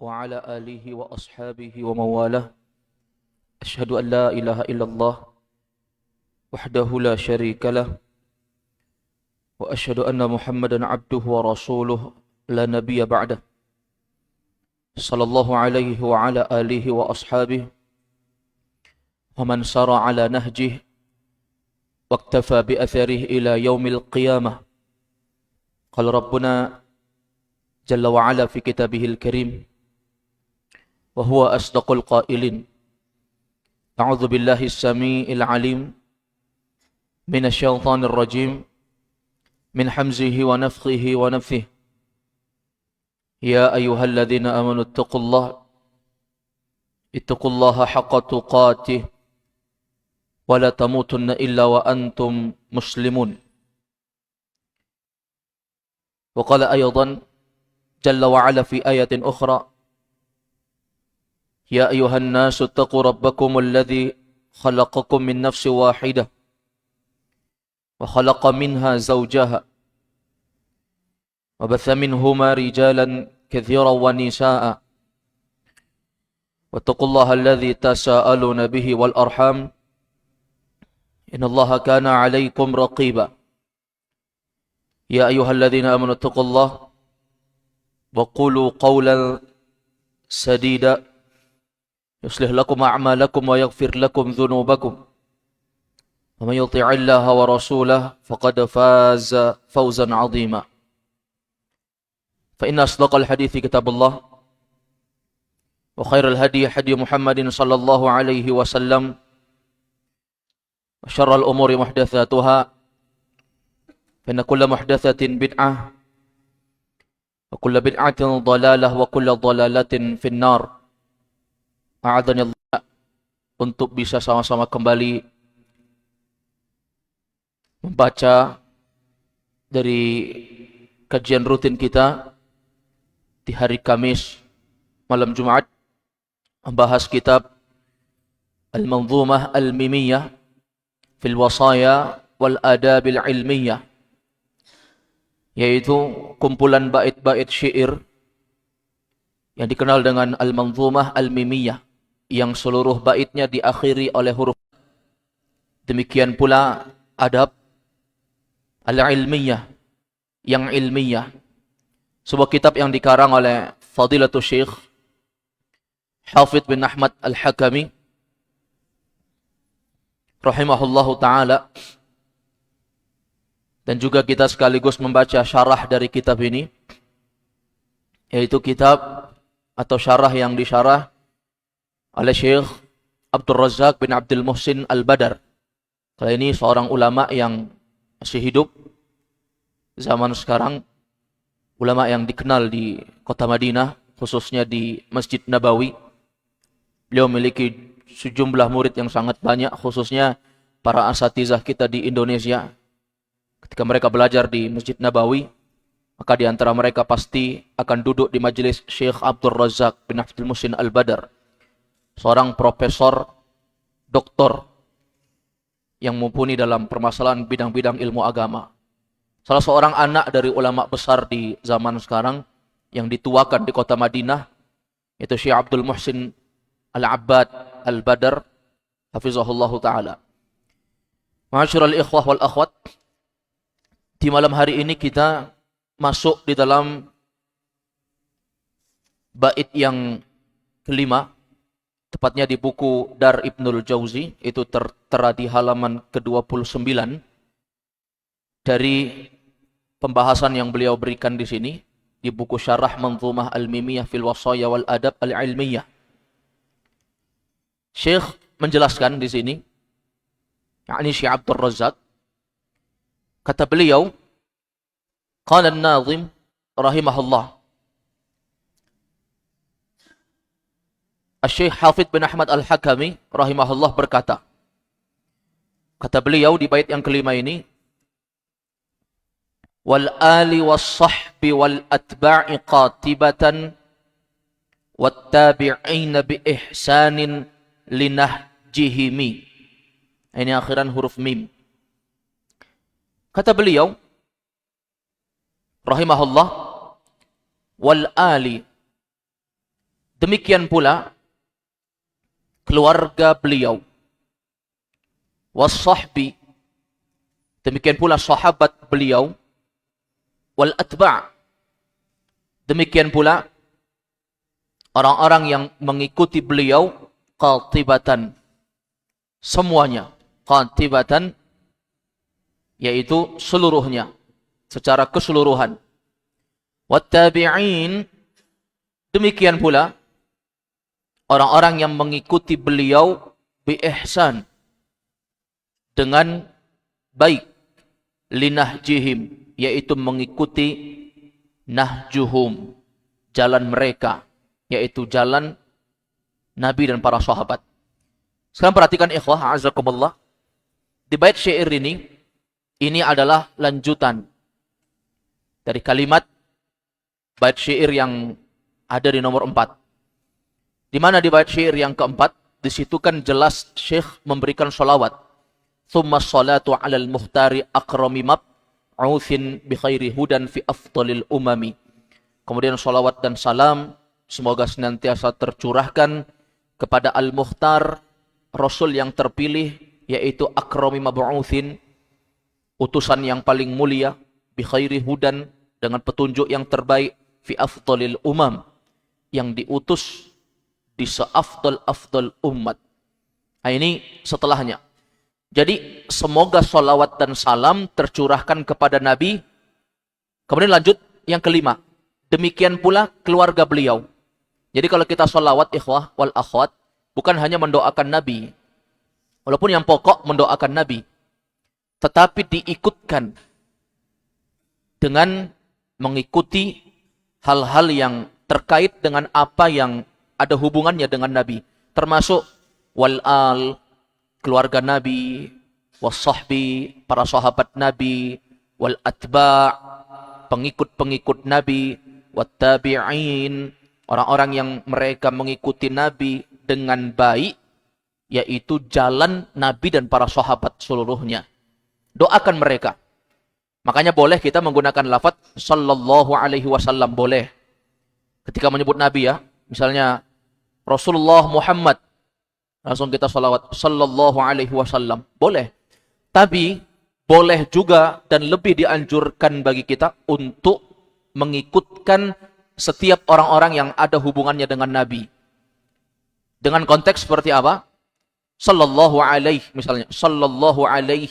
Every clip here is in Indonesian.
وعلى آله وأصحابه ومن والاه أشهد أن لا إله إلا الله وحده لا شريك له وأشهد أن محمدا عبده ورسوله لا نبي بعده صلى الله عليه وعلى آله وأصحابه ومن سار على نهجه واكتفى بأثره إلى يوم القيامة. قال ربنا جل وعلا في كتابه الكريم وهو أصدق القائلين أعوذ بالله السميع العليم من الشيطان الرجيم من حمزه ونفخه ونفثه يا أيها الذين آمنوا اتقوا الله حق تقاته ولا تموتن إلا وأنتم مسلمون. وقال أيضا جل وعلا في آية أخرى يا أيها الناس اتقوا ربكم الذي خلقكم من نفس واحدة وخلق منها زوجها وبث منهما رجالا كثيرا ونساء واتقوا الله الذي تساءلون به والأرحام إن الله كان عليكم رقيبا يا أيها الذين آمنوا اتقوا الله وقولوا قولا سديدا يصلح لكم أعمالكم ويغفر لكم ذنوبكم ومن يطع الله ورسوله فقد فاز فوزا عظيما. فإن أصدق الحديث كتاب الله وخير الهدي هدي محمد صلى الله عليه وسلم وشر الأمور محدثاتها فإن كل محدثة بدعة وكل بدعة ضلالة وكل ضلالة في النار. A'adzani Allah, untuk bisa sama-sama kembali membaca dari kajian rutin kita di hari Kamis malam Jumat, membahas kitab Al-Manzumah Al-Mimiyah fil Wasaya wal Adabil Ilmiyah, yaitu kumpulan bait-bait syair yang dikenal dengan Al-Manzumah Al-Mimiyah, yang seluruh baitnya diakhiri oleh huruf. Demikian pula adab Al-Ilmiyah, yang ilmiyah, sebuah kitab yang dikarang oleh Fadilatul Syekh Hafidh bin Ahmad Al-Hakami rahimahullahu ta'ala. Dan juga kita sekaligus membaca syarah dari kitab ini, yaitu kitab atau syarah yang disyarah oleh Syekh Abdul Razak bin Abdul Muhsin Al-Badar. Kali ini seorang ulama yang masih hidup zaman sekarang, ulama yang dikenal di kota Madinah, khususnya di Masjid Nabawi. Beliau memiliki sejumlah murid yang sangat banyak, khususnya para asatizah kita di Indonesia. Ketika mereka belajar di Masjid Nabawi, maka di antara mereka pasti akan duduk di majelis Syekh Abdul Razak bin Abdul Muhsin Al-Badar, seorang profesor, doktor yang mumpuni dalam permasalahan bidang-bidang ilmu agama. Salah seorang anak dari ulama besar di zaman sekarang yang dituakan di kota Madinah, yaitu Syekh Abdul Muhsin Al-Abbad Al-Badar hafizahullahu ta'ala. Ma'asyiral ikhwah wal akhwat, di malam hari ini kita masuk di dalam bait yang kelima, tepatnya di buku Dar Ibnul Jauzi, itu tertera di halaman ke-29 dari pembahasan yang beliau berikan di sini di buku Syarah Manzumah Al-Mimiyah fil Wasaya wal Adab Al-Ilmiyah. Syekh menjelaskan di sini, yakni Syekh Abdul Razak, kata beliau, qala an-nazim rahimahullah, Syekh Hafidh bin Ahmad Al-Hakami rahimahullah berkata, kata beliau di bait yang kelima ini, wal ali was sahbi wal atba'i qatibatan wat tabi'ina bi ihsanin linahjihimi. Ini akhiran huruf mim. Kata beliau rahimahullah, wal ali, Demikian pula keluarga beliau. Was-sahbi, demikian pula sahabat beliau. Wal atba', demikian pula orang-orang yang mengikuti beliau qatibatan, semuanya qatibatan, yaitu seluruhnya, secara keseluruhan. Wattabi'in, demikian pula orang-orang yang mengikuti beliau bi ihsan, dengan baik, linahjihim, yaitu mengikuti nahjuhum, jalan mereka, yaitu jalan Nabi dan para sahabat. Sekarang perhatikan ikhwah, a'azakumullah. Di bait syair ini adalah lanjutan dari kalimat bait syair yang ada di nomor 4. Di mana di bait syair yang keempat, di situ kan jelas Syekh memberikan sholawat. Thumma sholatu alal muhtari akrami mab'uthin bi khairi hudan fi afdalil umami. Kemudian sholawat dan salam semoga senantiasa tercurahkan kepada Al-Mukhtar, Rasul yang terpilih, yaitu akrami mab'uthin, utusan yang paling mulia, bi khairi hudan, dengan petunjuk yang terbaik, fi afdalil umam, yang diutus di seafdal-afdal umat. Nah, ini setelahnya. Jadi semoga sholawat dan salam tercurahkan kepada Nabi. Kemudian lanjut yang kelima. Demikian pula keluarga beliau. Jadi kalau kita sholawat ikhwah wal akhwat, bukan hanya mendoakan Nabi. Walaupun yang pokok mendoakan Nabi. Tetapi diikutkan dengan mengikuti hal-hal yang terkait dengan apa yang ada hubungannya dengan Nabi. Termasuk wal-al, keluarga Nabi, was-sahbi, para sahabat Nabi, wal-atba', pengikut-pengikut Nabi, wat-tabi'in, orang-orang yang mereka mengikuti Nabi dengan baik, yaitu jalan Nabi dan para sahabat seluruhnya. Doakan mereka. Makanya boleh kita menggunakan lafaz sallallahu alaihi wasallam, boleh. Ketika menyebut Nabi ya, misalnya Rasulullah Muhammad, langsung kita salawat sallallahu alaihi wasallam, boleh. Tapi boleh juga dan lebih dianjurkan bagi kita untuk mengikutkan setiap orang-orang yang ada hubungannya dengan Nabi. Dengan konteks seperti apa? Sallallahu alaihi, misalnya sallallahu alaihi,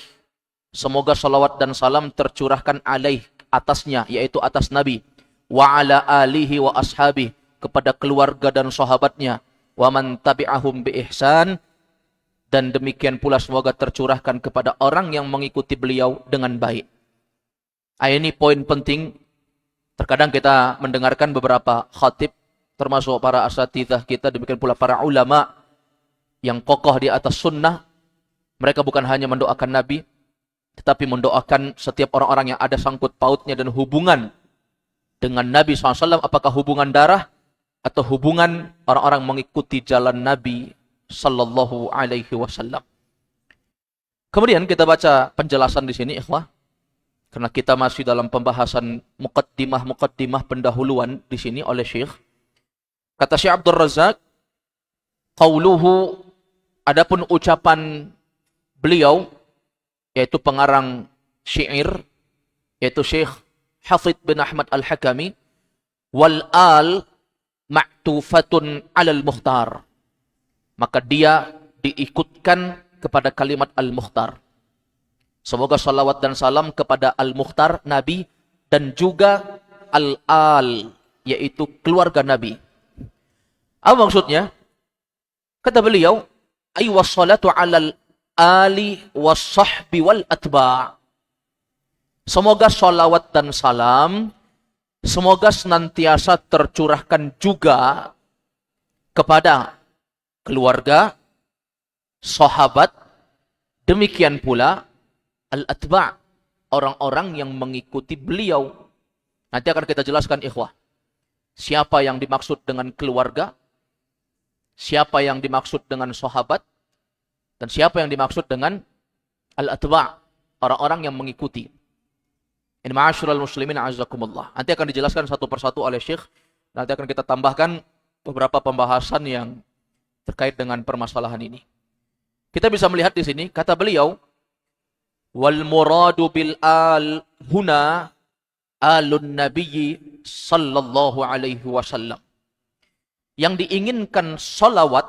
semoga salawat dan salam tercurahkan alaih, atasnya, yaitu atas Nabi. Wa ala alihi wa ashabi, kepada keluarga dan sahabatnya. Wa man tabi'ahum bi ihsan, dan demikian pula semoga tercurahkan kepada orang yang mengikuti beliau dengan baik. Ini poin penting. Terkadang kita mendengarkan beberapa khatib, termasuk para asatidzah kita, demikian pula para ulama yang kokoh di atas sunnah. Mereka bukan hanya mendoakan Nabi, tetapi mendoakan setiap orang-orang yang ada sangkut pautnya dan hubungan dengan Nabi SAW, apakah hubungan darah atau hubungan orang-orang mengikuti jalan Nabi sallallahu alaihi wasallam. Kemudian kita baca penjelasan di sini ikhwah, karena kita masih dalam pembahasan muqaddimah pendahuluan di sini oleh Syekh. Kata Syekh Abdul Razak, qauluhu, adapun ucapan beliau, yaitu pengarang syair, yaitu Syekh Hafidh bin Ahmad Al-Hakami, wal al ma'tufatun alal mukhtar, maka dia diikutkan kepada kalimat al-mukhtar. Semoga salawat dan salam kepada al-mukhtar, Nabi, dan juga al-al, yaitu keluarga Nabi. Apa maksudnya? Kata beliau, ay wassalatu alal ali wassahbi wal atba'. Semoga salawat dan salam, semoga senantiasa tercurahkan juga kepada keluarga, sahabat, demikian pula al-atba', orang-orang yang mengikuti beliau. Nanti akan kita jelaskan ikhwah, siapa yang dimaksud dengan keluarga, siapa yang dimaksud dengan sahabat, dan siapa yang dimaksud dengan al-atba', orang-orang yang mengikuti. Ini ma'asyiral muslimin a'azzakumullah. Nanti akan dijelaskan satu persatu oleh Syekh. Nanti akan kita tambahkan beberapa pembahasan yang terkait dengan permasalahan ini. Kita bisa melihat di sini, kata beliau, wal muradu bil al huna alun nabiyyi sallallahu alaihi wasallam. Yang diinginkan salawat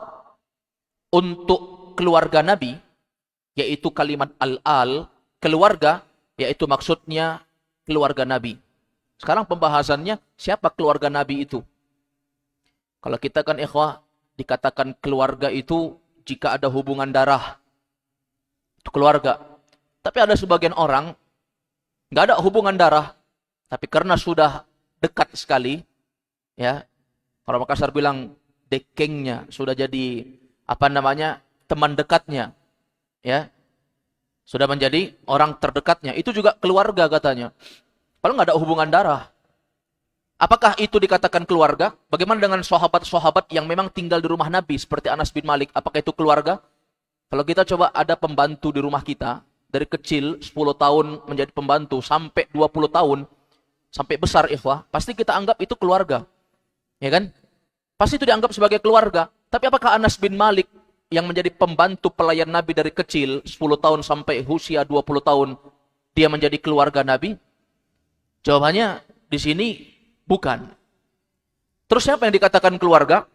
untuk keluarga Nabi, yaitu kalimat al-al, keluarga, yaitu maksudnya keluarga Nabi. Sekarang pembahasannya, siapa keluarga Nabi itu? Kalau kita kan ikhwah, dikatakan keluarga itu jika ada hubungan darah, itu keluarga. Tapi ada sebagian orang, nggak ada hubungan darah, tapi karena sudah dekat sekali, ya, orang Makassar bilang dekengnya, sudah jadi teman dekatnya, ya, sudah menjadi orang terdekatnya. Itu juga keluarga katanya. Kalau nggak ada hubungan darah, apakah itu dikatakan keluarga? Bagaimana dengan sahabat-sahabat yang memang tinggal di rumah Nabi seperti Anas bin Malik? Apakah itu keluarga? Kalau kita coba ada pembantu di rumah kita, dari kecil 10 tahun menjadi pembantu sampai 20 tahun, sampai besar ikhwah, pasti kita anggap itu keluarga. Ya kan? Pasti itu dianggap sebagai keluarga. Tapi apakah Anas bin Malik yang menjadi pembantu pelayan Nabi dari kecil 10 tahun sampai usia 20 tahun, dia menjadi keluarga Nabi? Jawabannya di sini bukan. Terus siapa yang dikatakan keluarga?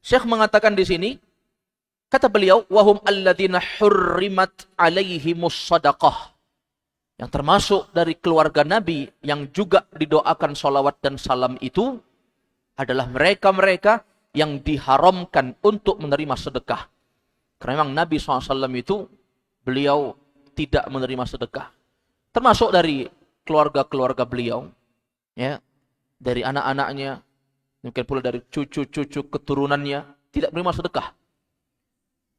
Syekh mengatakan di sini, kata beliau, wahum alladzina hurrimat alaihimus shadaqah. Yang termasuk dari keluarga Nabi yang juga didoakan salawat dan salam itu adalah mereka-mereka yang diharamkan untuk menerima sedekah. Karena memang Nabi SAW itu, beliau tidak menerima sedekah. Termasuk dari keluarga-keluarga beliau, ya, dari anak-anaknya, mungkin pula dari cucu-cucu keturunannya, tidak menerima sedekah.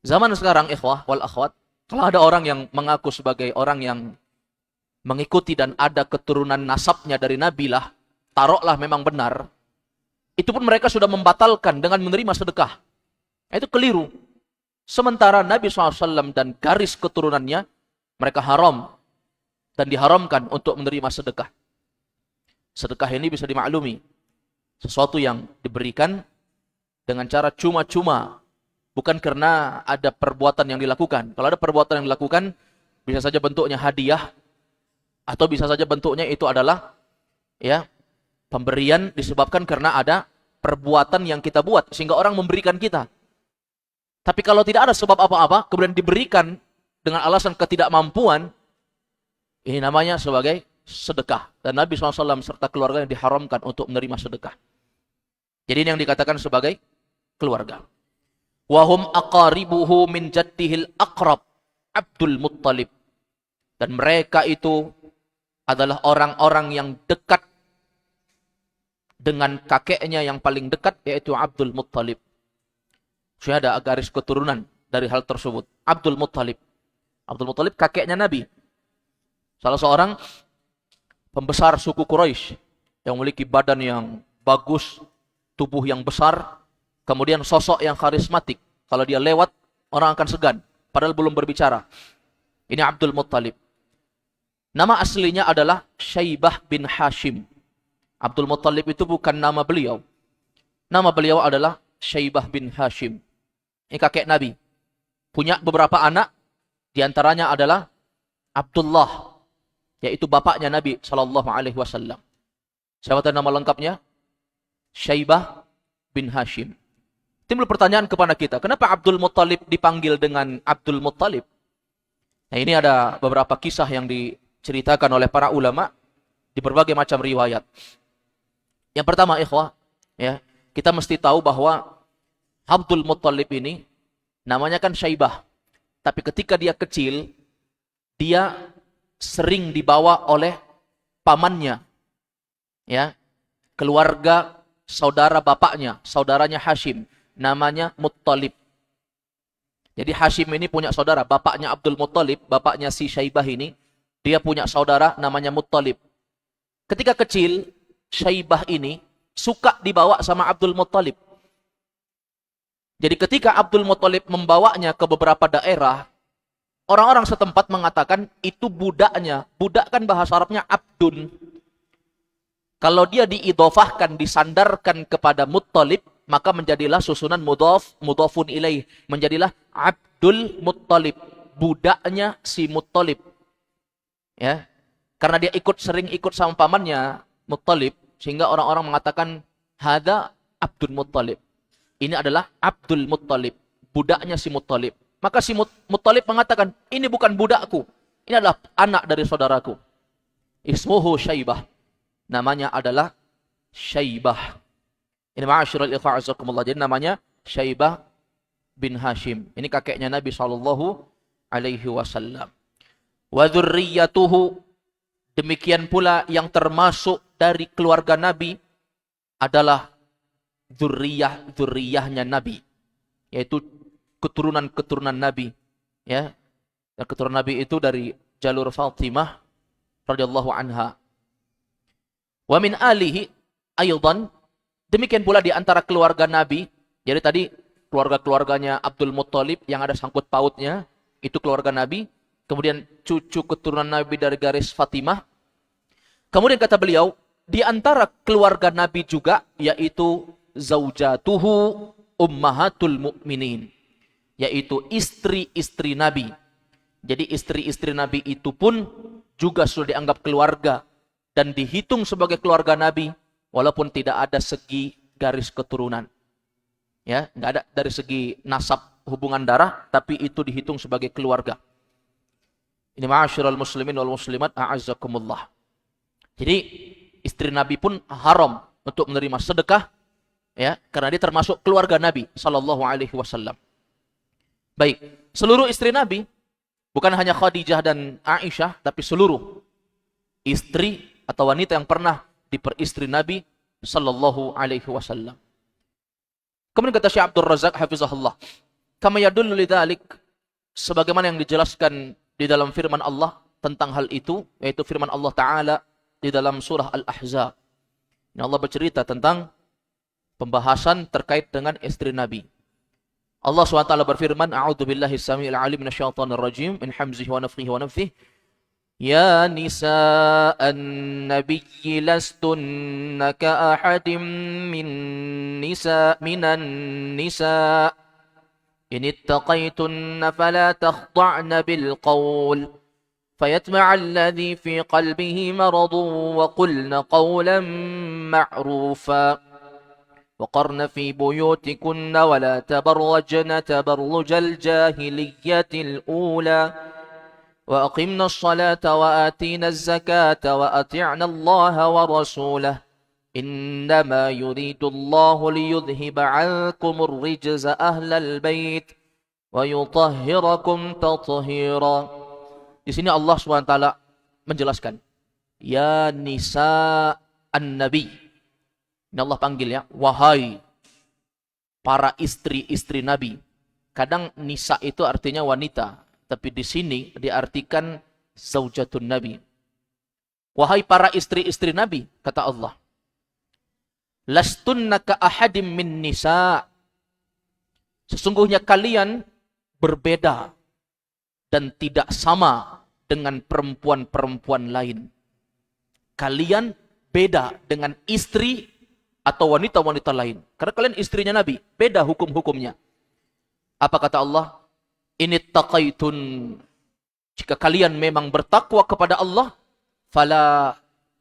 Zaman sekarang, ikhwah wal akhwat, kalau ada orang yang mengaku sebagai orang yang mengikuti dan ada keturunan nasabnya dari Nabi lah, taruhlah memang benar, itu pun mereka sudah membatalkan dengan menerima sedekah. Itu keliru. Sementara Nabi SAW dan garis keturunannya, mereka haram dan diharamkan untuk menerima sedekah. Sedekah ini bisa dimaklumi, sesuatu yang diberikan dengan cara cuma-cuma, bukan karena ada perbuatan yang dilakukan. Kalau ada perbuatan yang dilakukan, bisa saja bentuknya hadiah, atau bisa saja bentuknya itu adalah, ya, pemberian disebabkan karena ada perbuatan yang kita buat, sehingga orang memberikan kita. Tapi kalau tidak ada sebab apa-apa, kemudian diberikan dengan alasan ketidakmampuan, ini namanya sebagai sedekah. Dan Nabi SAW serta keluarga yang diharamkan untuk menerima sedekah. Jadi ini yang dikatakan sebagai keluarga. Wahum aqaribuhu min jaddihil aqrab, Abdul Muttalib. Dan mereka itu adalah orang-orang yang dekat dengan kakeknya yang paling dekat, yaitu Abdul Muttalib. Sudah ada garis keturunan dari hal tersebut. Abdul Muttalib. Abdul Muttalib kakeknya Nabi. Salah seorang pembesar suku Quraisy yang memiliki badan yang bagus, tubuh yang besar, kemudian sosok yang karismatik. Kalau dia lewat, orang akan segan, padahal belum berbicara. Ini Abdul Muttalib. Nama aslinya adalah Syaibah bin Hashim. Abdul Muttalib itu bukan nama beliau. Nama beliau adalah Syaibah bin Hashim. Ini kakek Nabi. Punya beberapa anak, diantaranya adalah Abdullah, yaitu bapaknya Nabi SAW. Siapa tahu nama lengkapnya? Syaibah bin Hashim. Timbul pertanyaan kepada kita, kenapa Abdul Muttalib dipanggil dengan Abdul Muttalib? Nah, ini ada beberapa kisah yang diceritakan oleh para ulama di berbagai macam riwayat. Yang pertama, ikhwah, ya, kita mesti tahu bahwa Abdul Muttalib ini namanya kan Syaibah. Tapi ketika dia kecil, dia sering dibawa oleh pamannya, ya, keluarga saudara bapaknya, saudaranya Hashim, namanya Muttalib. Jadi Hashim ini punya saudara, bapaknya Abdul Muttalib, bapaknya si Syaibah ini, dia punya saudara namanya Muttalib. Ketika kecil, Syaibah ini suka dibawa sama Abdul Muttalib. Jadi ketika Abdul Muttalib membawanya ke beberapa daerah, orang-orang setempat mengatakan itu budaknya. Budak kan bahasa Arabnya abdun. Kalau dia diidhofahkan, disandarkan kepada Muttalib, maka menjadilah susunan mudhafun ilaih, menjadilah Abdul Muttalib, budaknya si Muttalib. Ya. Karena dia sering ikut sama pamannya Muttalib, sehingga orang-orang mengatakan hadza Abdul Muttalib. Ini adalah Abdul Muttalib, budaknya si Muttalib. Maka si Muttalib mengatakan, ini bukan budakku, ini adalah anak dari saudaraku. Ismuhu Syaibah, namanya adalah Syaibah. Ini ma'asyiral ikhwan azakumullah. Jadi namanya Syaibah bin Hashim. Ini kakeknya Nabi sallallahu alaihi wasallam. Wa dzurriyyatuhu, demikian pula yang termasuk dari keluarga Nabi adalah dzurriyyahnya Nabi, yaitu keturunan-keturunan Nabi, ya. Dan keturunan Nabi itu dari jalur Fatimah radhiyallahu anha. Wa min alihi aidan, demikian pula di antara keluarga Nabi. Jadi tadi keluarga-keluarganya Abdul Muttalib yang ada sangkut pautnya, itu keluarga Nabi. Kemudian cucu keturunan Nabi dari garis Fatimah. Kemudian kata beliau, di antara keluarga Nabi juga, yaitu zaujatuhu ummahatul mu'minin, yaitu istri-istri Nabi. Jadi istri-istri Nabi itu pun juga sudah dianggap keluarga dan dihitung sebagai keluarga Nabi, walaupun tidak ada segi garis keturunan. Ya, nggak ada dari segi nasab hubungan darah, tapi itu dihitung sebagai keluarga. Ini ma'asyiral muslimin wal muslimat a'azzakumullah. Jadi istri Nabi pun haram untuk menerima sedekah, ya, karena dia termasuk keluarga Nabi sallallahu alaihi wasallam. Baik, seluruh istri Nabi, bukan hanya Khadijah dan Aisyah, tapi seluruh istri atau wanita yang pernah diperistri Nabi sallallahu alaihi wasallam. Kemudian kata Syekh Abdul Razak hafizahullah, kama yadullu lidzalik, sebagaimana yang dijelaskan di dalam firman Allah tentang hal itu, yaitu firman Allah Ta'ala di dalam surah Al-Ahzab. Ini Allah bercerita tentang pembahasan terkait dengan istri Nabi. Allah SWT berfirman, A'udzu billahi samii'il 'aliim minasyaitonir rajim, min hamzihi wa nafthihi wa nafthihi. Ya nisa'an nabiyyi lastunna ka ahadin minan nisa' in ittaqaytunna fala takhda'na bil qawl fayatma'a alladhi fi qalbihi maradun wa qulna qawlan ma'rufa. وقرن في بيوتكن ولا تبرجن تبرج الجاهلية الأولى وأقمنا الصلاة وآتينا الزكاة وأطعنا الله ورسوله إنما يريد الله ليذهب عنكم الرجز أهل البيت ويطهركم تطهيرا. Di sini Allah SWT menjelaskan, ya nisa an-nabi. Ini Allah panggil ya, wahai para istri-istri Nabi. Kadang nisa itu artinya wanita, tapi di sini diartikan zaujatun Nabi. Wahai para istri-istri Nabi, kata Allah. Lastunna ka ahadim min nisa. Sesungguhnya kalian berbeda dan tidak sama dengan perempuan-perempuan lain. Kalian beda dengan istri atau wanita-wanita lain. Karena kalian istrinya Nabi, beda hukum-hukumnya. Apa kata Allah? Inittaqaitun, jika kalian memang bertakwa kepada Allah, fala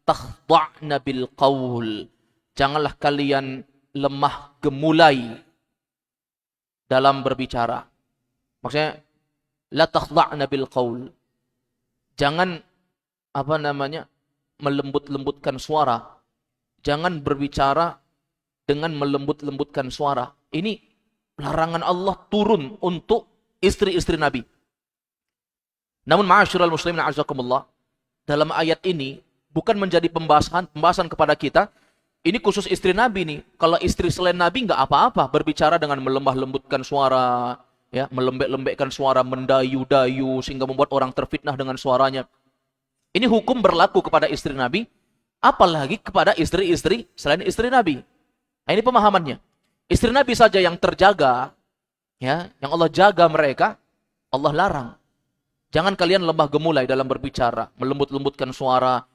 takhda'na bil qaul, janganlah kalian lemah gemulai dalam berbicara. Maksudnya la takhda'na bil qaul, jangan melembut-lembutkan suara. Jangan berbicara dengan melembut-lembutkan suara. Ini larangan Allah turun untuk istri-istri Nabi. Namun ma'asyiral muslimin a'azakumullah, dalam ayat ini bukan menjadi pembahasan kepada kita. Ini khusus istri Nabi nih. Kalau istri selain Nabi nggak apa-apa berbicara dengan melemah lembutkan suara, ya, melembek-lembekkan suara, mendayu-dayu sehingga membuat orang terfitnah dengan suaranya. Ini hukum berlaku kepada istri Nabi, apalagi kepada istri-istri selain istri Nabi. Nah, ini pemahamannya. Istri Nabi saja yang terjaga, ya, yang Allah jaga mereka, Allah larang. Jangan kalian lemah gemulai dalam berbicara, melembut-lembutkan suara,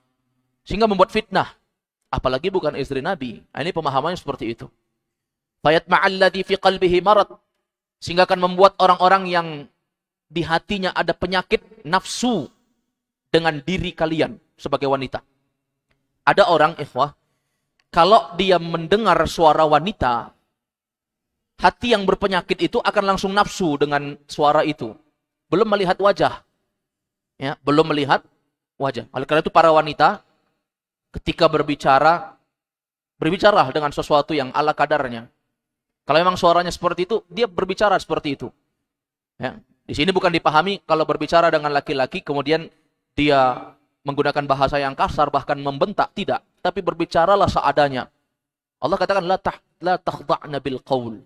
sehingga membuat fitnah. Apalagi bukan istri Nabi. Nah, ini pemahamannya seperti itu. Fayatma'alladzi fi qalbihi marad. Sehingga akan membuat orang-orang yang di hatinya ada penyakit nafsu dengan diri kalian sebagai wanita. Ada orang, ikhwah, kalau dia mendengar suara wanita, hati yang berpenyakit itu akan langsung nafsu dengan suara itu. Belum melihat wajah. Ya, belum melihat wajah. Oleh karena itu para wanita ketika berbicaralah dengan sesuatu yang ala kadarnya. Kalau memang suaranya seperti itu, dia berbicara seperti itu. Ya. Di sini bukan dipahami kalau berbicara dengan laki-laki, kemudian dia menggunakan bahasa yang kasar, bahkan membentak. Tidak. Tapi berbicaralah seadanya. Allah katakan, la takhda'na bil qaul.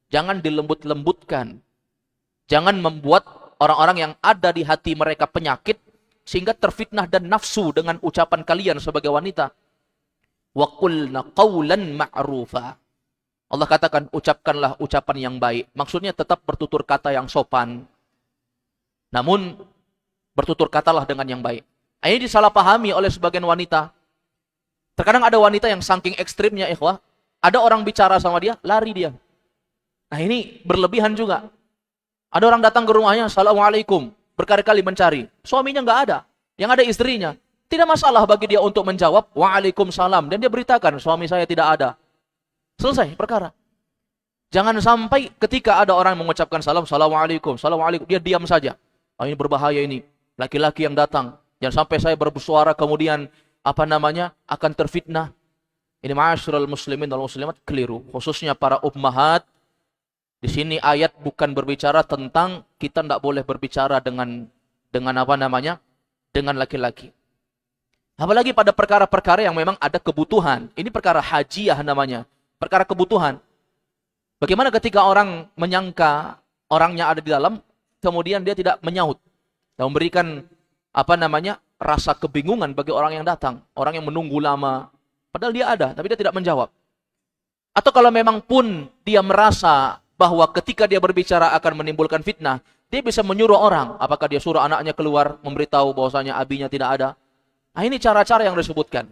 Jangan dilembut-lembutkan. Jangan membuat orang-orang yang ada di hati mereka penyakit, sehingga terfitnah dan nafsu dengan ucapan kalian sebagai wanita. Wa qulna qawlan ma'rufa. Allah katakan, ucapkanlah ucapan yang baik. Maksudnya tetap bertutur kata yang sopan. Namun, bertutur katalah dengan yang baik. Ini disalahpahami oleh sebagian wanita. Terkadang ada wanita yang saking ekstrimnya, ikhwah. Ada orang bicara sama dia, lari dia. Nah ini berlebihan juga. Ada orang datang ke rumahnya, Assalamualaikum. Berkali-kali mencari. Suaminya nggak ada. Yang ada istrinya. Tidak masalah bagi dia untuk menjawab, Waalaikumsalam. Dan dia beritakan, suami saya tidak ada. Selesai perkara. Jangan sampai ketika ada orang mengucapkan salam, Assalamualaikum, Assalamualaikum, dia diam saja. Oh, ini berbahaya ini. Laki-laki yang datang. Jangan sampai saya bersuara kemudian akan terfitnah. Ini ma'asyiral muslimin wal muslimat keliru. Khususnya para ummahat. Di sini ayat bukan berbicara tentang kita tidak boleh berbicara dengan dengan laki-laki. Apalagi pada perkara-perkara yang memang ada kebutuhan. Ini perkara hajiyah namanya. Perkara kebutuhan. Bagaimana ketika orang menyangka orangnya ada di dalam, kemudian dia tidak menyaut. Dan memberikan rasa kebingungan bagi orang yang datang. Orang yang menunggu lama. Padahal dia ada, tapi dia tidak menjawab. Atau kalau memang pun dia merasa bahwa ketika dia berbicara akan menimbulkan fitnah, dia bisa menyuruh orang. Apakah dia suruh anaknya keluar, memberitahu bahwasanya abinya tidak ada. Nah ini cara-cara yang disebutkan.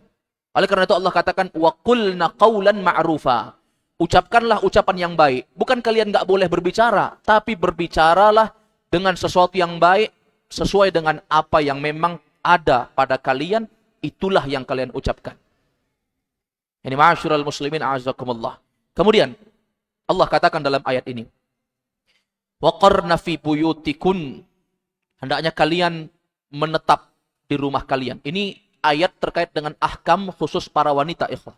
Oleh karena itu Allah katakan, wa qulna qawlan ma'rufa. Ucapkanlah ucapan yang baik. Bukan kalian nggak boleh berbicara, tapi berbicaralah dengan sesuatu yang baik, sesuai dengan apa yang memang ada pada kalian, itulah yang kalian ucapkan. Ini ma'asyiral muslimin a'azakumullah. Kemudian Allah katakan dalam ayat ini, wa qarna fi buyutikun. Hendaknya kalian menetap di rumah kalian. Ini ayat terkait dengan ahkam khusus para wanita, ikhwah.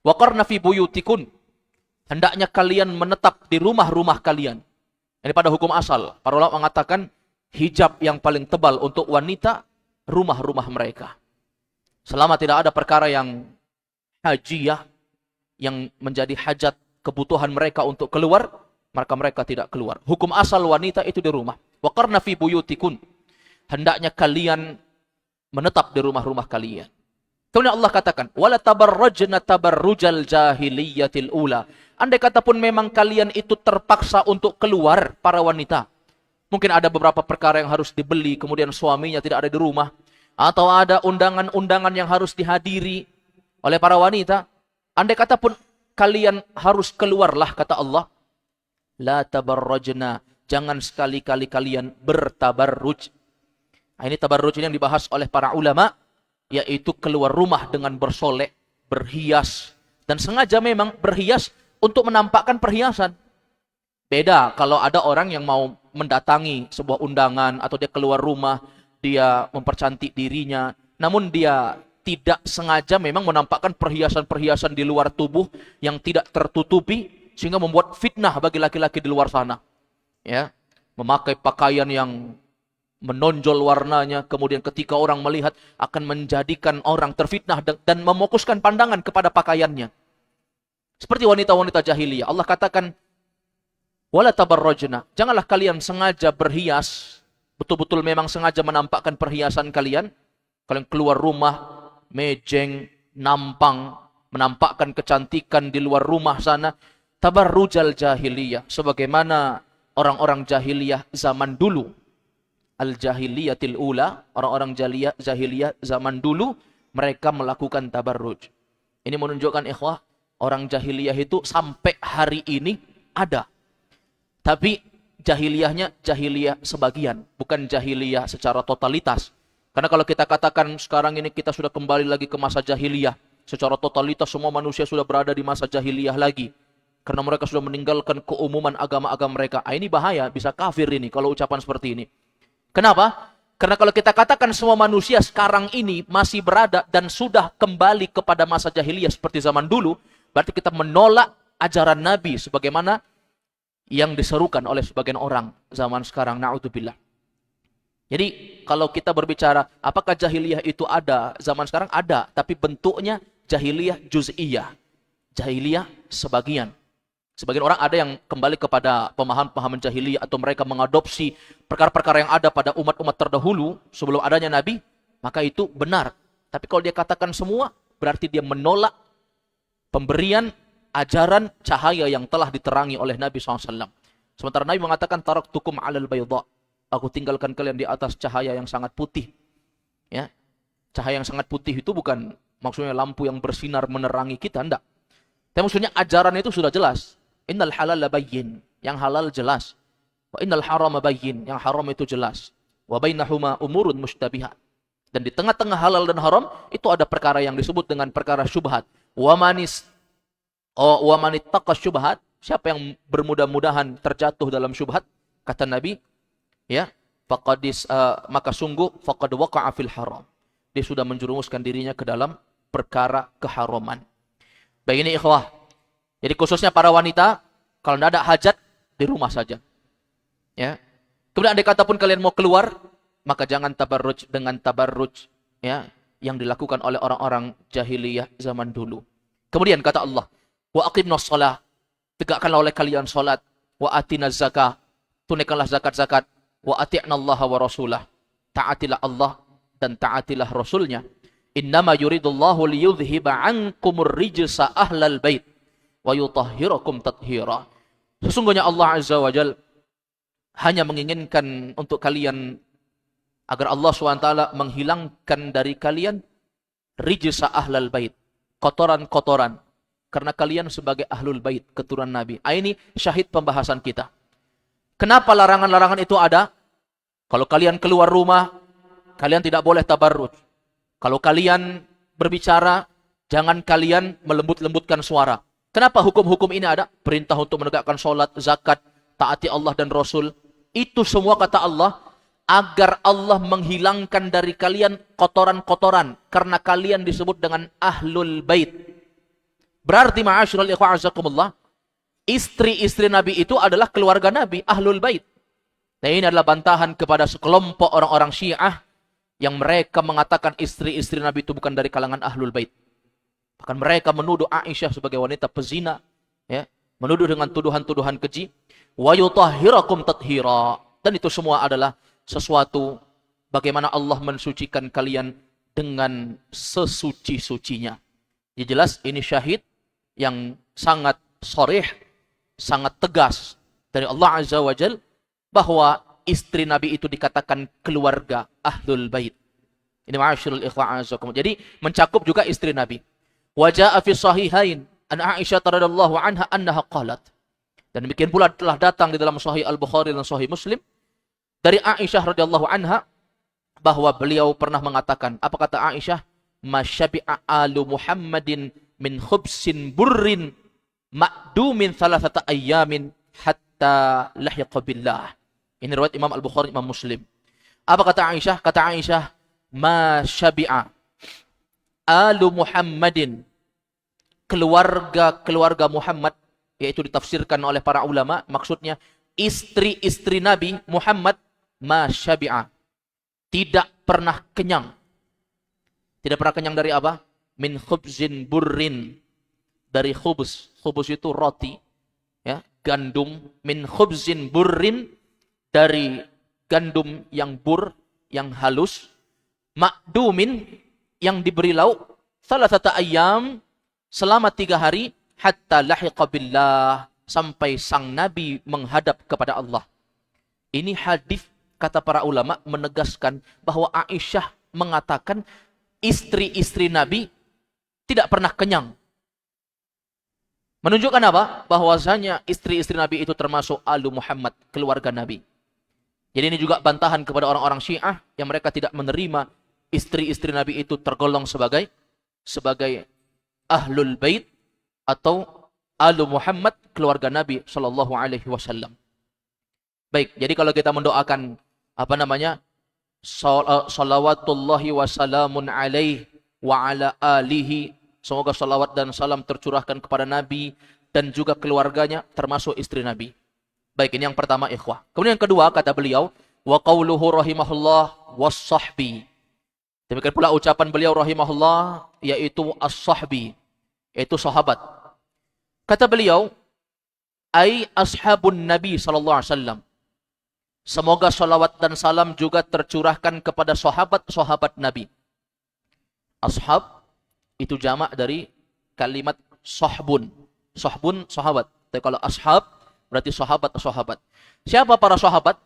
Wa qarna fi buyutikun. Hendaknya kalian menetap di rumah-rumah kalian. Ini pada hukum asal. Para ulama mengatakan hijab yang paling tebal untuk wanita, rumah-rumah mereka. Selama tidak ada perkara yang hajiyah, yang menjadi hajat kebutuhan mereka untuk keluar, maka mereka tidak keluar. Hukum asal wanita itu di rumah. Wa qarna fi buyutikun. Hendaknya kalian menetap di rumah-rumah kalian. Kemudian Allah katakan, wala tabarrajna tabarrujal jahiliyatil ula. Andai kata pun memang kalian itu terpaksa untuk keluar, para wanita. Mungkin ada beberapa perkara yang harus dibeli, kemudian suaminya tidak ada di rumah. Atau ada undangan-undangan yang harus dihadiri oleh para wanita. Andai kata pun kalian harus keluarlah, kata Allah. La tabarrajna. Jangan sekali-kali kalian bertabarruj. Nah, ini tabarruj ini yang dibahas oleh para ulama, yaitu keluar rumah dengan bersolek, berhias. Dan sengaja memang berhias untuk menampakkan perhiasan. Beda kalau ada orang yang mau mendatangi sebuah undangan atau dia keluar rumah, dia mempercantik dirinya, namun dia tidak sengaja memang menampakkan perhiasan-perhiasan di luar tubuh yang tidak tertutupi, sehingga membuat fitnah bagi laki-laki di luar sana. Ya, memakai pakaian yang menonjol warnanya, kemudian ketika orang melihat akan menjadikan orang terfitnah dan memokuskan pandangan kepada pakaiannya. Seperti wanita-wanita jahiliyah. Allah katakan, wala tabarrajna. Janganlah kalian sengaja berhias, betul-betul memang sengaja menampakkan perhiasan kalian. Kalian keluar rumah, mejeng, nampang, menampakkan kecantikan di luar rumah sana. Tabarrujal jahiliyah. Sebagaimana orang-orang jahiliyah zaman dulu. Al-jahiliyatil ula, orang-orang jahiliyah zaman dulu, mereka melakukan tabarruj. Ini menunjukkan, ikhwah, Orang jahiliyah itu sampai hari ini ada. Tapi jahiliyahnya jahiliyah sebagian, bukan jahiliyah secara totalitas. Karena kalau kita katakan sekarang ini kita sudah kembali lagi ke masa jahiliyah, secara totalitas semua manusia sudah berada di masa jahiliyah lagi. Karena mereka sudah meninggalkan keumuman agama-agama mereka. Ini bahaya, bisa kafir ini kalau ucapan seperti ini. Kenapa? Karena kalau kita katakan semua manusia sekarang ini masih berada dan sudah kembali kepada masa jahiliyah seperti zaman dulu, berarti kita menolak ajaran Nabi sebagaimana yang diserukan oleh sebagian orang zaman sekarang. Na'udzubillah. Jadi kalau kita berbicara apakah jahiliyah itu ada zaman sekarang, ada, tapi bentuknya jahiliyah juz'iyah, jahiliyah sebagian. Sebagian orang ada yang kembali kepada pemahaman jahiliyah atau mereka mengadopsi perkara-perkara yang ada pada umat-umat terdahulu sebelum adanya Nabi, maka itu benar. Tapi kalau dia katakan semua, berarti dia menolak pemberian ajaran cahaya yang telah diterangi oleh Nabi SAW. Sementara Nabi mengatakan, taraktukum alal bayda. Aku tinggalkan kalian di atas cahaya yang sangat putih. Ya, cahaya yang sangat putih itu bukan maksudnya lampu yang bersinar menerangi kita, enggak. Tapi maksudnya ajaran itu sudah jelas. Innal halal bayyin, yang halal jelas. Wa innal haram bayyin, yang haram itu jelas. Wa bainahuma umurun mushtabihat. Dan di tengah-tengah halal dan haram itu ada perkara yang disebut dengan perkara syubhat. Wa manittaqa syubhat, siapa yang bermudah-mudahan terjatuh dalam syubhat, kata Nabi, ya, maka sungguh faqad waqa'a fil haram. Dia sudah menjerumuskan dirinya ke dalam perkara keharaman. Baik, ini ikhwah. Jadi khususnya para wanita, kalau tidak ada hajat, di rumah saja. Ya. Kemudian andai kata pun kalian mau keluar, maka jangan tabarruj dengan tabarruj, ya, yang dilakukan oleh orang-orang jahiliyah zaman dulu. Kemudian kata Allah, wa aqimnas shalah, tegakkanlah oleh kalian salat, wa atinaz zakah, tunaikanlah zakat-zakat, wa ati'nallaha wa rasulah, taatilah Allah dan taatilah Rasulnya. Innama yuridullahu liyudhhiba ankumur rijsa ahlal bait wa yutahhirakum tathira. Sesungguhnya Allah Azza wa Jalla hanya menginginkan untuk kalian agar Allah SWT menghilangkan dari kalian rijsa ahlal bait, kotoran-kotoran, karena kalian sebagai ahlul bait, keturunan Nabi. Ini syahid pembahasan kita. Kenapa larangan-larangan itu ada? Kalau kalian keluar rumah, kalian tidak boleh tabarruj. Kalau kalian berbicara, jangan kalian melembut-lembutkan suara. Kenapa hukum-hukum ini ada? Perintah untuk menegakkan sholat, zakat, taati Allah dan Rasul. Itu semua kata Allah, agar Allah menghilangkan dari kalian kotoran-kotoran. Karena kalian disebut dengan ahlul bait. Berarti ma'asyiral ikhwah azakumullah, istri-istri Nabi itu adalah keluarga Nabi, ahlul bait. Nah, ini adalah bantahan kepada sekelompok orang-orang Syiah yang mereka mengatakan istri-istri Nabi itu bukan dari kalangan ahlul bait. Bahkan mereka menuduh Aisyah sebagai wanita pezina, ya, menuduh dengan tuduhan-tuduhan keji. Wa yutahhirakum tathira. Dan itu semua adalah sesuatu bagaimana Allah mensucikan kalian dengan sesuci-sucinya. Ya jelas ini syahid yang sangat sharih, sangat tegas dari Allah Azza wa Jalla bahwa istri Nabi itu dikatakan keluarga ahlul bait. Ini ma'asyiral ikhwan azakum. Jadi mencakup juga istri Nabi. Wa jaa'a fi sahihain an Aisyah radhiyallahu anha annaha qalat. Dan demikian pula telah datang di dalam Sahih Al-Bukhari dan Sahih Muslim dari Aisyah radhiyallahu anha bahwa beliau pernah mengatakan, apa kata Aisyah? Masyabi'a alu Muhammadin min khubsin burrin ma'dumin thalathata ayyamin hatta lahiqa billah. Ini riwayat Imam Al-Bukhari, Imam Muslim. Apa kata Aisyah? Kata Aisyah, ma syabi'a alu Muhammadin, keluarga Muhammad, yaitu ditafsirkan oleh para ulama, maksudnya istri-istri Nabi Muhammad, ma syabi'a, tidak pernah kenyang. Tidak pernah kenyang dari apa? Min khubzin burrin, dari khubz. Khubz itu roti, ya, gandum. Min khubzin burrin, dari gandum yang bur, yang halus. Ma'dumin, yang diberi lauk. Salasata ayyam, selama 3 hari. Hatta lahiqa billah, sampai sang Nabi menghadap kepada Allah. Ini hadis, kata para ulama, menegaskan bahwa Aisyah mengatakan istri-istri Nabi tidak pernah kenyang. Menunjukkan apa? Bahwasanya istri-istri Nabi itu termasuk Alu Muhammad, keluarga Nabi. Jadi ini juga bantahan kepada orang-orang Syiah yang mereka tidak menerima istri-istri Nabi itu tergolong sebagai Ahlul Bait atau Alu Muhammad, keluarga Nabi sallallahu alaihi wasallam. Baik, jadi kalau kita mendoakan salawatullahi wa salamun alaihi wa ala alihi, semoga salawat dan salam tercurahkan kepada Nabi dan juga keluarganya termasuk istri Nabi. Baik, ini yang pertama ikhwah. Kemudian yang kedua kata beliau, wa qauluhu rahimahullah was-sahbi. Demikian pula ucapan beliau rahimahullah yaitu as-sahbi, yaitu sahabat. Kata beliau, ai ashabun Nabi sallallahu alaihi wasallam. Semoga salawat dan salam juga tercurahkan kepada sahabat-sahabat Nabi. Ashab itu jamak dari kalimat sahbun. Sahbun sahabat. Tapi kalau ashab berarti sahabat-sahabat. Siapa para sahabat?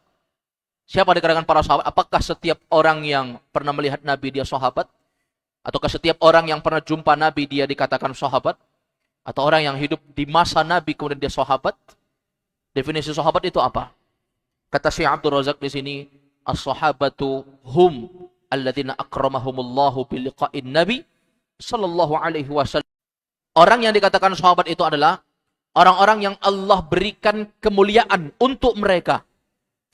Siapa di kalangan para sahabat? Apakah setiap orang yang pernah melihat Nabi dia sahabat? Ataukah setiap orang yang pernah jumpa Nabi dia dikatakan sahabat? Atau orang yang hidup di masa Nabi kemudian dia sahabat? Definisi sahabat itu apa? Kata Syekh Abdul Razak di sini, as-sahabatu hum alladzina akramahumullahu biliqa'in Nabi sallallahu alaihi wasallam. Orang yang dikatakan sahabat itu adalah orang-orang yang Allah berikan kemuliaan untuk mereka.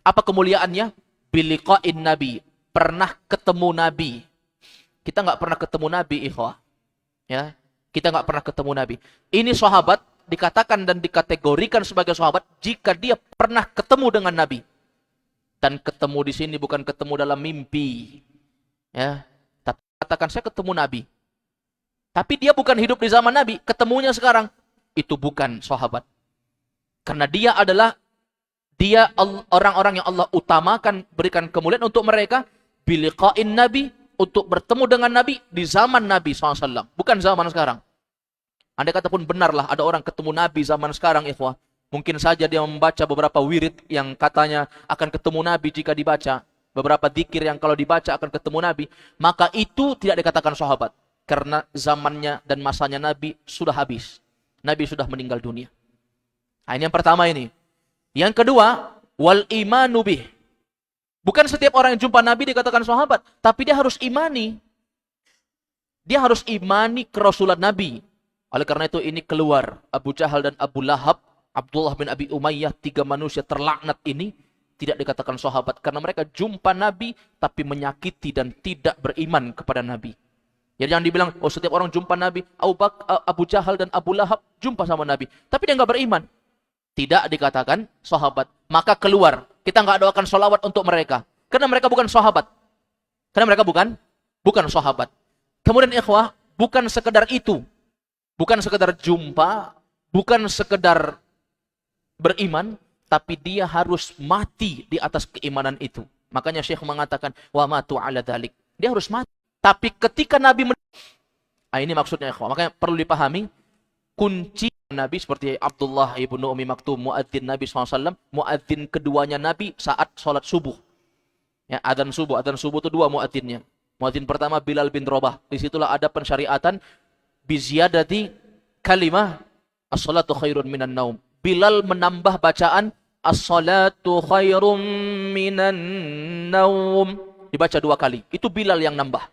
Apa kemuliaannya? Biliqa'in Nabi, pernah ketemu Nabi. Kita nggak pernah ketemu Nabi, ikhwah. Ya, kita nggak pernah ketemu Nabi. Ini sahabat dikatakan dan dikategorikan sebagai sahabat jika dia pernah ketemu dengan Nabi. Dan ketemu di sini bukan ketemu dalam mimpi. Ya, tapi katakan saya ketemu Nabi. Tapi dia bukan hidup di zaman Nabi, ketemunya sekarang. Itu bukan sahabat. Karena dia adalah orang-orang yang Allah utamakan, berikan kemuliaan untuk mereka biliqa'in Nabi, untuk bertemu dengan Nabi di zaman Nabi SAW, bukan zaman sekarang. Andai kata pun benarlah ada orang ketemu Nabi zaman sekarang, ikhwah, mungkin saja dia membaca beberapa wirid yang katanya akan ketemu Nabi jika dibaca, beberapa zikir yang kalau dibaca akan ketemu Nabi, maka itu tidak dikatakan sahabat, karena zamannya dan masanya Nabi sudah habis. Nabi sudah meninggal dunia. Nah, ini yang pertama ini. Yang kedua, wal imanu bih. Bukan setiap orang yang jumpa Nabi dikatakan sahabat, tapi dia harus imani. Dia harus imani kerasulan Nabi. Oleh karena itu ini keluar Abu Jahal dan Abu Lahab, Abdullah bin Abi Umayyah, 3 manusia terlaknat ini tidak dikatakan sahabat karena mereka jumpa Nabi tapi menyakiti dan tidak beriman kepada Nabi. Jadi jangan dibilang, oh setiap orang jumpa Nabi, Abu Jahal dan Abu Lahab jumpa sama Nabi, tapi dia nggak beriman. Tidak dikatakan sahabat. Maka keluar. Kita nggak doakan sholawat untuk mereka. Karena mereka bukan sahabat. Karena mereka bukan sahabat. Kemudian ikhwah, bukan sekedar itu. Bukan sekedar jumpa, bukan sekedar beriman, tapi dia harus mati di atas keimanan itu. Makanya Syekh mengatakan, wa matu ala dzalik. Dia harus mati. Tapi ketika Nabi ini maksudnya ikhwah. Makanya perlu dipahami, kunci Nabi seperti Abdullah ibnu Ummi Maktum, muadzin Nabi SAW, muadzin keduanya Nabi saat sholat subuh. Ya, adzan subuh itu 2 muadzinnya. Muadzin pertama Bilal bin Rabah. Disitulah ada pensyariatan biziyadati kalimah as-salatu khairun minan naum. Bilal menambah bacaan as-salatu khairun minan naum. Dibaca 2 kali. Itu Bilal yang nambah.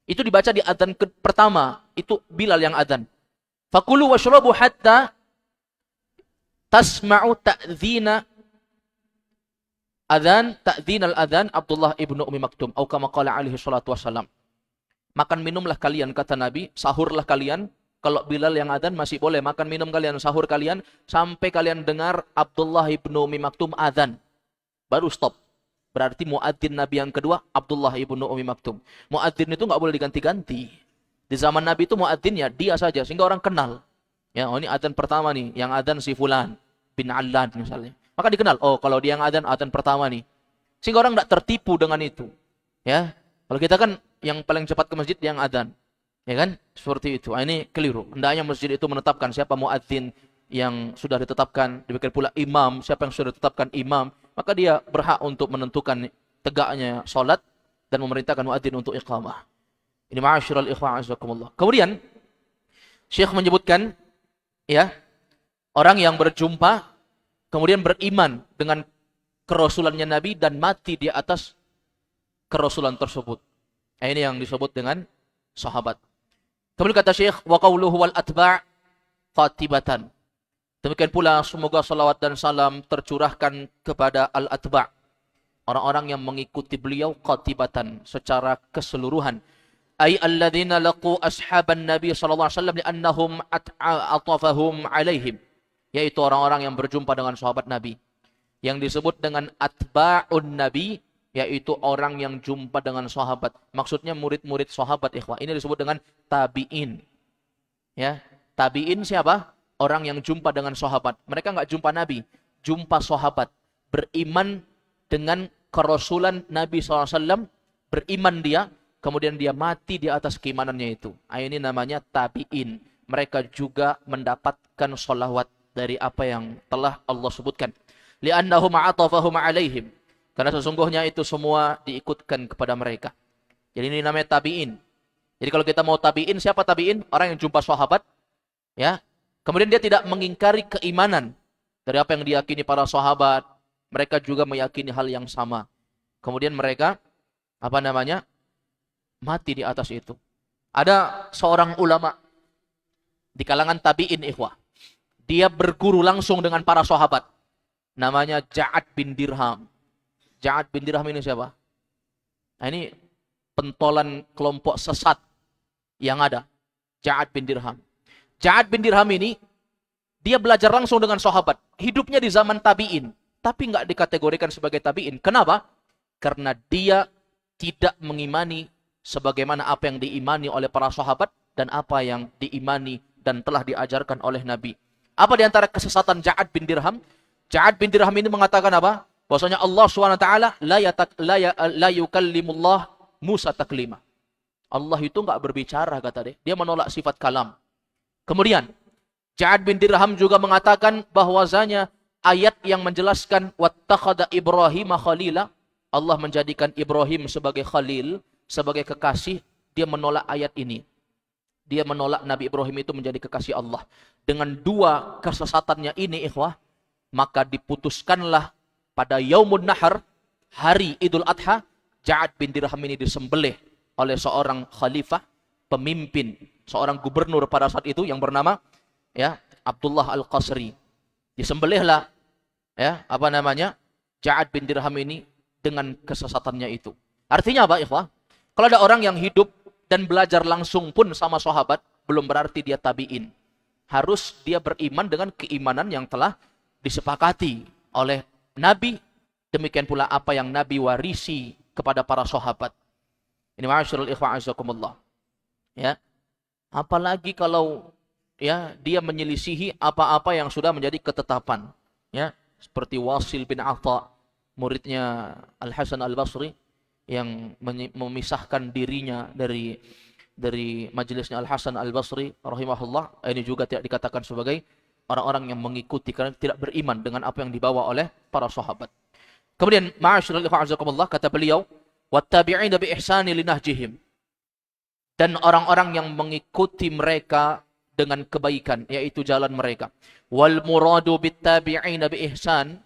Itu dibaca di adzan pertama. Itu Bilal yang adzan. Fakulu washrabu hatta tasma'u ta'dzina adzan, ta'dzin al-adzan Abdullah ibnu Ummi Maktum. Atau kama qala alaihi salatu wassalam. Makan minumlah kalian, kata Nabi, sahurlah kalian. Kalau Bilal yang adzan masih boleh makan minum kalian, sahur kalian sampai kalian dengar Abdullah ibnu Ummi Maktum adzan. Baru stop. Berarti muadzin Nabi yang kedua Abdullah ibnu Ummi Maktum. Muadzin itu enggak boleh diganti-ganti. Di zaman Nabi itu muadzinnya dia saja sehingga orang kenal. Ya, oh ini adzan pertama nih, yang adzan si fulan bin Allan misalnya. Maka dikenal, oh kalau dia yang adzan pertama nih. Sehingga orang enggak tertipu dengan itu. Ya. Kalau kita kan yang paling cepat ke masjid yang adzan. Ya kan? Seperti itu. Ini keliru. Hendaknya masjid itu menetapkan siapa muadzin yang sudah ditetapkan, demikian pula imam, siapa yang sudah ditetapkan imam, maka dia berhak untuk menentukan tegaknya salat dan memerintahkan muadzin untuk iqamah. Ini ma'asyiral ikhwan azakumullah. Kemudian Syekh menyebutkan Ya, orang yang berjumpa kemudian beriman dengan kerasulannya Nabi dan mati di atas kerasulan tersebut. Ini yang disebut dengan sahabat. Kemudian kata Syekh, wa qawluhu wal atba' qatibatan. Demikian pula semoga salawat dan salam tercurahkan kepada al-atba', orang-orang yang mengikuti beliau qatibatan secara keseluruhan. Ay alladzina laqu ashaban Nabi sallallahu alaihi wasallam li'annahum atafahum alaihim, yaitu orang-orang yang berjumpa dengan sahabat Nabi. Yang disebut dengan atba'un Nabi, yaitu orang yang jumpa dengan sahabat. Maksudnya murid-murid sahabat, ikhwah. Ini disebut dengan tabi'in. Ya, tabi'in siapa? Orang yang jumpa dengan sahabat. Mereka enggak jumpa Nabi, jumpa sahabat. Beriman dengan kerasulan Nabi SAW, beriman dia, kemudian dia mati di atas keimanannya itu. Ini namanya tabi'in. Mereka juga mendapatkan sholawat dari apa yang telah Allah sebutkan. Li'annahum atafahum alaihim. Karena sesungguhnya itu semua diikutkan kepada mereka. Jadi ini namanya tabi'in. Jadi kalau kita mau tabi'in, siapa tabi'in? Orang yang jumpa sahabat, ya. Kemudian dia tidak mengingkari keimanan dari apa yang diyakini para sahabat. Mereka juga meyakini hal yang sama. Kemudian mereka, mati di atas itu. Ada seorang ulama di kalangan tabi'in, ikhwah. Dia berguru langsung dengan para sahabat. Namanya Ja'ad bin Dirham. Ja'ad bin Dirham ini siapa? Nah, ini pentolan kelompok sesat yang ada. Ja'ad bin Dirham. Ja'ad bin Dirham ini, dia belajar langsung dengan sahabat. Hidupnya di zaman tabi'in. Tapi nggak dikategorikan sebagai tabi'in. Kenapa? Karena dia tidak mengimani sebagaimana apa yang diimani oleh para sahabat dan apa yang diimani dan telah diajarkan oleh Nabi. Apa di antara kesesatan Ja'ad bin Dirham? Ja'ad bin Dirham ini mengatakan apa? Bahwasanya Allah SWT la yukallimullah Musa taklima. Allah itu nggak berbicara, kata dia. Dia menolak sifat kalam. Kemudian Ja'ad bin Dirham juga mengatakan bahwasanya ayat yang menjelaskan wattakhadha Ibrahim khalila, Allah menjadikan Ibrahim sebagai khalil, sebagai kekasih, dia menolak ayat ini. Dia menolak Nabi Ibrahim itu menjadi kekasih Allah. Dengan dua kesesatannya ini, ikhwah, maka diputuskanlah pada Yaumun Nahar, hari Idul Adha, Ja'ad bin Dirham ini disembelih oleh seorang khalifah, pemimpin, seorang gubernur pada saat itu yang bernama Abdullah Al-Qasri. Disembelihlah Ja'ad bin Dirham ini dengan kesesatannya itu. Artinya apa, ikhwah? Kalau ada orang yang hidup dan belajar langsung pun sama sahabat, belum berarti dia tabi'in. Harus dia beriman dengan keimanan yang telah disepakati oleh Nabi. Demikian pula apa yang Nabi warisi kepada para sahabat. Ini ma'asyiral ikhwan azakumullah. Ya. Apalagi kalau dia menyelisihi apa-apa yang sudah menjadi ketetapan. Ya, seperti Wasil bin Atha, muridnya Al-Hasan Al-Basri, yang memisahkan dirinya dari majelisnya Al-Hasan Al-Basri rahimahullah. Ini juga tidak dikatakan sebagai orang-orang yang mengikuti karena tidak beriman dengan apa yang dibawa oleh para sahabat. Kemudian ma'asyiral ikhwan azakumullah, kata beliau, wattabi'ina bi ihsani linahjihim, dan orang-orang yang mengikuti mereka dengan kebaikan, yaitu jalan mereka. Wal muradu bittabi'ina bi ihsan,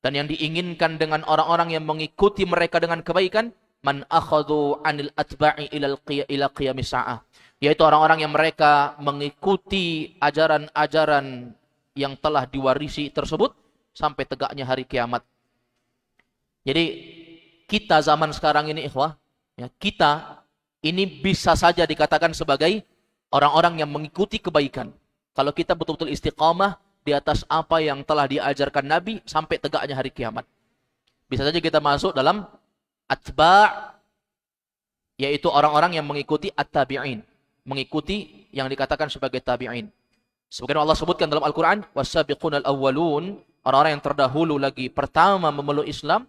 dan yang diinginkan dengan orang-orang yang mengikuti mereka dengan kebaikan, man akhadhu 'anil atba'i ila qiyamis sa'ah, yaitu orang-orang yang mereka mengikuti ajaran-ajaran yang telah diwarisi tersebut sampai tegaknya hari kiamat. Jadi kita zaman sekarang ini, ikhwah, kita ini bisa saja dikatakan sebagai orang-orang yang mengikuti kebaikan. Kalau kita betul-betul istiqamah di atas apa yang telah diajarkan Nabi sampai tegaknya hari kiamat. Bisa saja kita masuk dalam atba', yaitu orang-orang yang mengikuti at-tabi'in, mengikuti yang dikatakan sebagai tabi'in. Sebagaimana Allah sebutkan dalam Al-Quran, was-sabiqunal awwalun, orang-orang yang terdahulu lagi pertama memeluk Islam,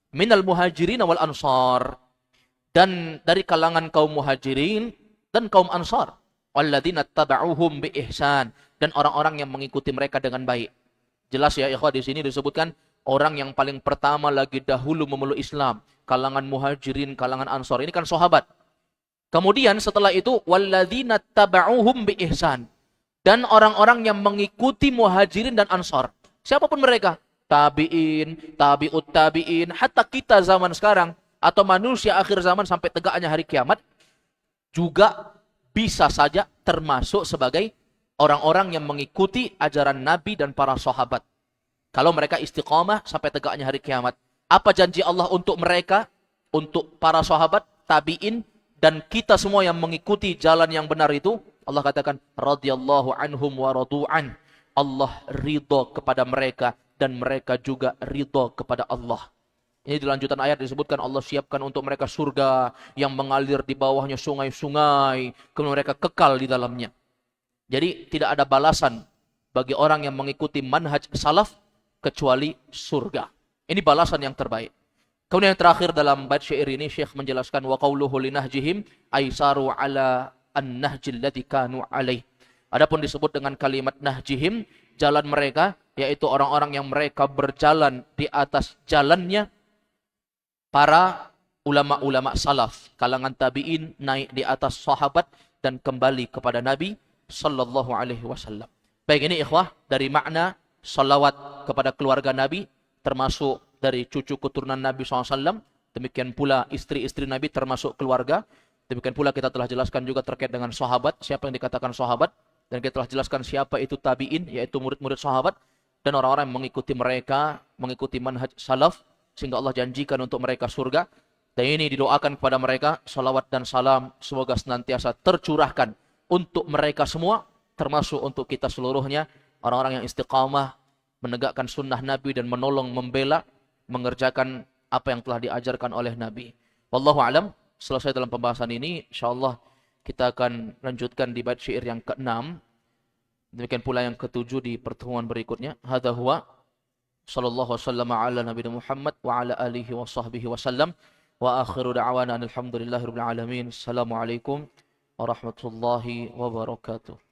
minal muhajirin wal ansar, dan dari kalangan kaum muhajirin dan kaum ansar, walladzina taba'uhum bi ihsan, dan orang-orang yang mengikuti mereka dengan baik. Jelas ya ikhwah, di sini disebutkan orang yang paling pertama lagi dahulu memeluk Islam, kalangan muhajirin, kalangan ansar. Ini kan sahabat. Kemudian setelah itu walladzina taba'uhum bi ihsan, dan orang-orang yang mengikuti Muhajirin dan Ansar. Siapapun mereka, tabi'in, tabi'ut tabi'in, hatta kita zaman sekarang atau manusia akhir zaman sampai tegaknya hari kiamat juga bisa saja termasuk sebagai orang-orang yang mengikuti ajaran Nabi dan para sahabat. Kalau mereka istiqamah sampai tegaknya hari kiamat. Apa janji Allah untuk mereka? Untuk para sahabat, tabi'in, dan kita semua yang mengikuti jalan yang benar itu. Allah katakan, radhiyallahu anhum wa radu'an. Allah ridho kepada mereka dan mereka juga ridho kepada Allah. Ini di lanjutan ayat disebutkan Allah siapkan untuk mereka surga yang mengalir di bawahnya sungai-sungai. Kemudian mereka kekal di dalamnya. Jadi tidak ada balasan bagi orang yang mengikuti manhaj salaf kecuali surga. Ini balasan yang terbaik. Kemudian yang terakhir dalam bait syair ini Syekh menjelaskan wa qauluhu linahjihim aisaru ala an-nahjil ladzi kanu alaih. Adapun disebut dengan kalimat nahjihim, jalan mereka, yaitu orang-orang yang mereka berjalan di atas jalannya para ulama-ulama salaf, kalangan tabi'in naik di atas sahabat dan kembali kepada Nabi sallallahu alaihi wasallam. Baik, ini ikhwah dari makna salawat kepada keluarga Nabi, termasuk dari cucu keturunan Nabi SAW. Demikian pula istri-istri Nabi termasuk keluarga. Demikian pula kita telah jelaskan juga terkait dengan sahabat, siapa yang dikatakan sahabat. Dan kita telah jelaskan siapa itu tabi'in, yaitu murid-murid sahabat. Dan orang-orang yang mengikuti mereka, mengikuti manhaj salaf, sehingga Allah janjikan untuk mereka surga. Dan ini didoakan kepada mereka, salawat dan salam semoga senantiasa tercurahkan untuk mereka semua, termasuk untuk kita seluruhnya, orang-orang yang istiqamah, menegakkan sunnah Nabi dan menolong, membela, mengerjakan apa yang telah diajarkan oleh Nabi. Wallahu alam. Selesai dalam pembahasan ini, insyaallah kita akan lanjutkan di bait syair yang ke-6. Demikian pula yang ke-7 di pertemuan berikutnya. Hadza huwa sallallahu wasallam ala nabiyina Muhammad wa ala alihi wa sahbihi wasallam. Wa akhiru da'wana alhamdulillahirabbil alamin. Assalamualaikum warahmatullahi wabarakatuh.